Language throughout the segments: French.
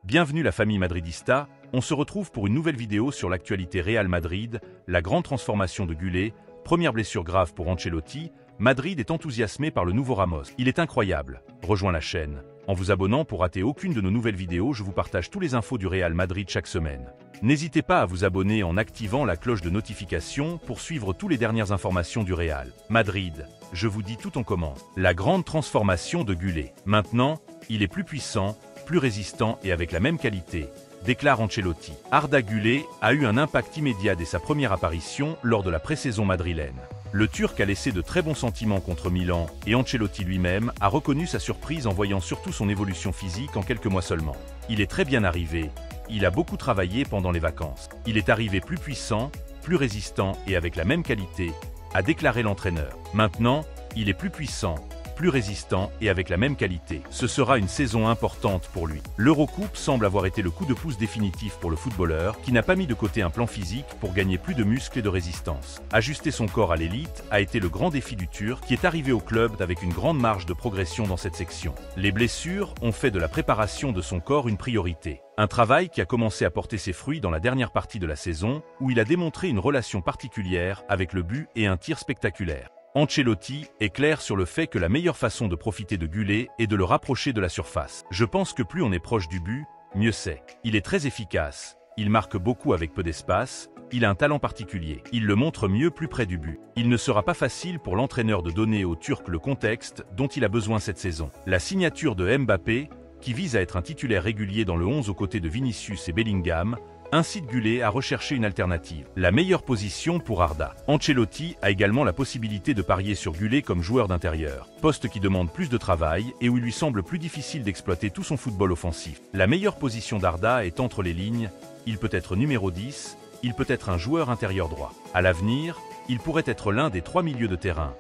Bienvenue la famille madridista, on se retrouve pour une nouvelle vidéo sur l'actualité Real Madrid, la grande transformation de Güler, première blessure grave pour Ancelotti, Madrid est enthousiasmé par le nouveau Ramos. Il est incroyable, rejoins la chaîne. En vous abonnant pour rater aucune de nos nouvelles vidéos, je vous partage tous les infos du Real Madrid chaque semaine. N'hésitez pas à vous abonner en activant la cloche de notification pour suivre toutes les dernières informations du Real Madrid. Je vous dis tout en commence. La grande transformation de Güler. Maintenant, il est plus puissant, plus résistant et avec la même qualité, déclare Ancelotti. Arda Güler a eu un impact immédiat dès sa première apparition lors de la pré-saison madrilène. Le Turc a laissé de très bons sentiments contre Milan et Ancelotti lui-même a reconnu sa surprise en voyant surtout son évolution physique en quelques mois seulement. Il est très bien arrivé, il a beaucoup travaillé pendant les vacances. Il est arrivé plus puissant, plus résistant et avec la même qualité, a déclaré l'entraîneur. Maintenant, il est plus puissant, plus résistant et avec la même qualité. Ce sera une saison importante pour lui. L'Eurocoupe semble avoir été le coup de pouce définitif pour le footballeur qui n'a pas mis de côté un plan physique pour gagner plus de muscles et de résistance. Ajuster son corps à l'élite a été le grand défi du Turc qui est arrivé au club avec une grande marge de progression dans cette section. Les blessures ont fait de la préparation de son corps une priorité. Un travail qui a commencé à porter ses fruits dans la dernière partie de la saison où il a démontré une relation particulière avec le but et un tir spectaculaire. Ancelotti est clair sur le fait que la meilleure façon de profiter de Güler est de le rapprocher de la surface. Je pense que plus on est proche du but, mieux c'est. Il est très efficace, il marque beaucoup avec peu d'espace, il a un talent particulier. Il le montre mieux plus près du but. Il ne sera pas facile pour l'entraîneur de donner au Turc le contexte dont il a besoin cette saison. La signature de Mbappé, qui vise à être un titulaire régulier dans le 11 aux côtés de Vinicius et Bellingham, incite Güler à rechercher une alternative. La meilleure position pour Arda. Ancelotti a également la possibilité de parier sur Güler comme joueur d'intérieur, poste qui demande plus de travail et où il lui semble plus difficile d'exploiter tout son football offensif. La meilleure position d'Arda est entre les lignes, il peut être numéro 10, il peut être un joueur intérieur droit. À l'avenir, il pourrait être l'un des 3 milieux de terrain,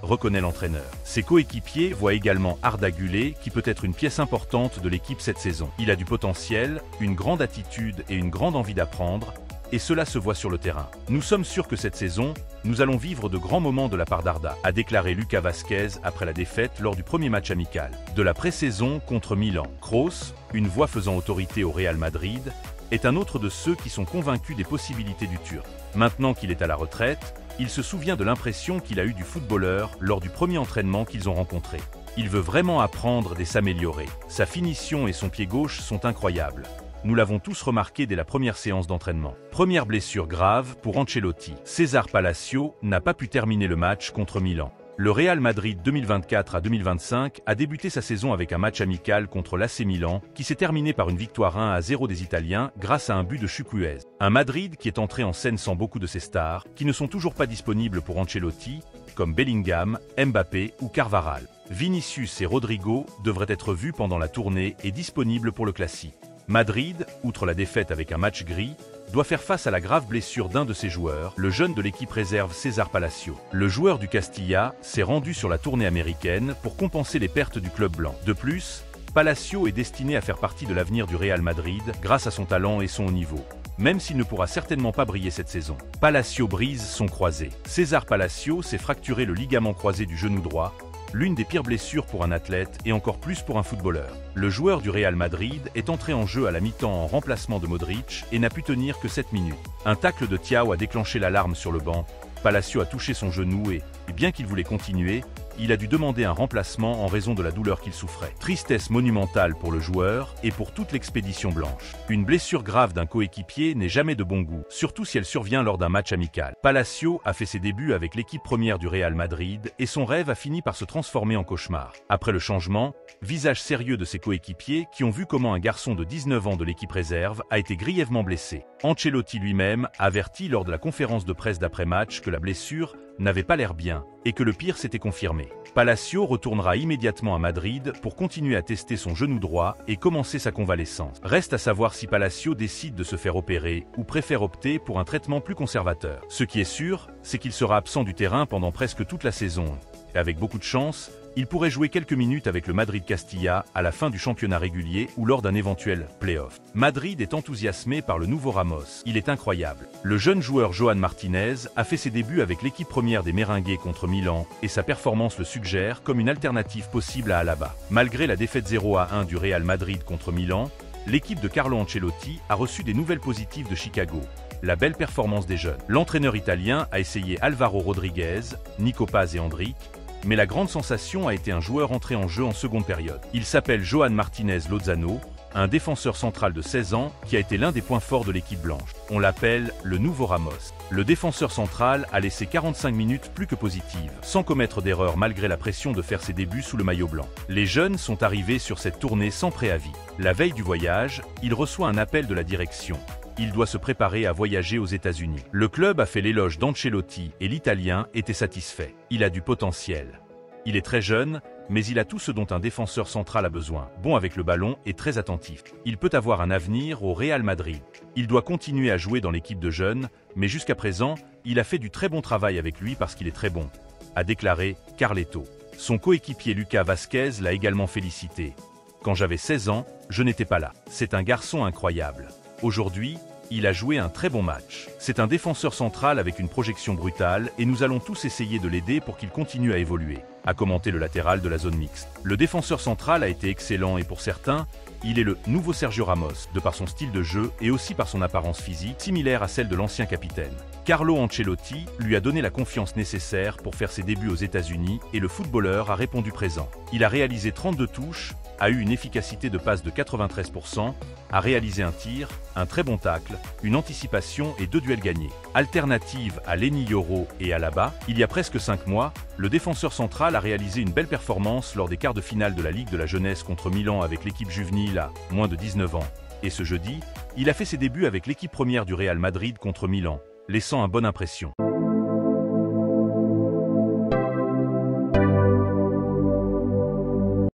reconnaît l'entraîneur. Ses coéquipiers voient également Arda Güler qui peut être une pièce importante de l'équipe cette saison. Il a du potentiel, une grande attitude et une grande envie d'apprendre, et cela se voit sur le terrain. Nous sommes sûrs que cette saison, nous allons vivre de grands moments de la part d'Arda, a déclaré Lucas Vázquez après la défaite lors du premier match amical de la pré-saison contre Milan. Kroos, une voix faisant autorité au Real Madrid, est un autre de ceux qui sont convaincus des possibilités du Turc. Maintenant qu'il est à la retraite, il se souvient de l'impression qu'il a eue du footballeur lors du premier entraînement qu'ils ont rencontré. Il veut vraiment apprendre et s'améliorer. Sa finition et son pied gauche sont incroyables. Nous l'avons tous remarqué dès la première séance d'entraînement. Première blessure grave pour Ancelotti. César Palacio n'a pas pu terminer le match contre Milan. Le Real Madrid 2024 à 2025 a débuté sa saison avec un match amical contre l'AC Milan qui s'est terminé par une victoire 1-0 des Italiens grâce à un but de Chukwueze. Un Madrid qui est entré en scène sans beaucoup de ses stars, qui ne sont toujours pas disponibles pour Ancelotti, comme Bellingham, Mbappé ou Carvajal. Vinicius et Rodrigo devraient être vus pendant la tournée et disponibles pour le Classique. Madrid, outre la défaite avec un match gris, doit faire face à la grave blessure d'un de ses joueurs, le jeune de l'équipe réserve César Palacio. Le joueur du Castilla s'est rendu sur la tournée américaine pour compenser les pertes du club blanc. De plus, Palacio est destiné à faire partie de l'avenir du Real Madrid grâce à son talent et son haut niveau. Même s'il ne pourra certainement pas briller cette saison. Palacio brise son croisé. César Palacio s'est fracturé le ligament croisé du genou droit, l'une des pires blessures pour un athlète et encore plus pour un footballeur. Le joueur du Real Madrid est entré en jeu à la mi-temps en remplacement de Modric et n'a pu tenir que 7 minutes. Un tacle de Thiaw a déclenché l'alarme sur le banc. Palacio a touché son genou et bien qu'il voulait continuer, il a dû demander un remplacement en raison de la douleur qu'il souffrait. Tristesse monumentale pour le joueur et pour toute l'expédition blanche. Une blessure grave d'un coéquipier n'est jamais de bon goût, surtout si elle survient lors d'un match amical. Palacio a fait ses débuts avec l'équipe première du Real Madrid et son rêve a fini par se transformer en cauchemar. Après le changement, visage sérieux de ses coéquipiers qui ont vu comment un garçon de 19 ans de l'équipe réserve a été grièvement blessé. Ancelotti lui-même a averti lors de la conférence de presse d'après-match que la blessure n'avait pas l'air bien et que le pire s'était confirmé. Palacio retournera immédiatement à Madrid pour continuer à tester son genou droit et commencer sa convalescence. Reste à savoir si Palacio décide de se faire opérer ou préfère opter pour un traitement plus conservateur. Ce qui est sûr, c'est qu'il sera absent du terrain pendant presque toute la saison. Et avec beaucoup de chance, il pourrait jouer quelques minutes avec le Madrid Castilla à la fin du championnat régulier ou lors d'un éventuel play-off. Madrid est enthousiasmé par le nouveau Ramos. Il est incroyable. Le jeune joueur Joan Martinez a fait ses débuts avec l'équipe première des Merengues contre Milan et sa performance le suggère comme une alternative possible à Alaba. Malgré la défaite 0-1 du Real Madrid contre Milan, l'équipe de Carlo Ancelotti a reçu des nouvelles positives de Chicago. La belle performance des jeunes. L'entraîneur italien a essayé Alvaro Rodriguez, Nico Paz et Endrick, mais la grande sensation a été un joueur entré en jeu en seconde période. Il s'appelle Johan Martinez Lozano, un défenseur central de 16 ans qui a été l'un des points forts de l'équipe blanche. On l'appelle le nouveau Ramos. Le défenseur central a laissé 45 minutes plus que positives, sans commettre d'erreur malgré la pression de faire ses débuts sous le maillot blanc. Les jeunes sont arrivés sur cette tournée sans préavis. La veille du voyage, il reçoit un appel de la direction. Il doit se préparer à voyager aux États-Unis. Le club a fait l'éloge d'Ancelotti et l'Italien était satisfait. Il a du potentiel. Il est très jeune, mais il a tout ce dont un défenseur central a besoin. Bon avec le ballon et très attentif. Il peut avoir un avenir au Real Madrid. Il doit continuer à jouer dans l'équipe de jeunes, mais jusqu'à présent, il a fait du très bon travail avec lui parce qu'il est très bon, a déclaré Carleto. Son coéquipier Lucas Vazquez l'a également félicité. Quand j'avais 16 ans, je n'étais pas là. C'est un garçon incroyable. Aujourd'hui, il a joué un très bon match. C'est un défenseur central avec une projection brutale et nous allons tous essayer de l'aider pour qu'il continue à évoluer, a commenté le latéral de la zone mixte. Le défenseur central a été excellent et pour certains, il est le nouveau Sergio Ramos, de par son style de jeu et aussi par son apparence physique, similaire à celle de l'ancien capitaine. Carlo Ancelotti lui a donné la confiance nécessaire pour faire ses débuts aux États-Unis et le footballeur a répondu présent. Il a réalisé 32 touches, a eu une efficacité de passe de 93%, a réalisé un tir, un très bon tacle, une anticipation et 2 duels gagnés. Alternative à Leny Yoro et Alaba, il y a presque 5 mois, le défenseur central a réalisé une belle performance lors des quarts de finale de la Ligue de la Jeunesse contre Milan avec l'équipe juvénile à moins de 19 ans. Et ce jeudi, il a fait ses débuts avec l'équipe première du Real Madrid contre Milan, laissant une bonne impression.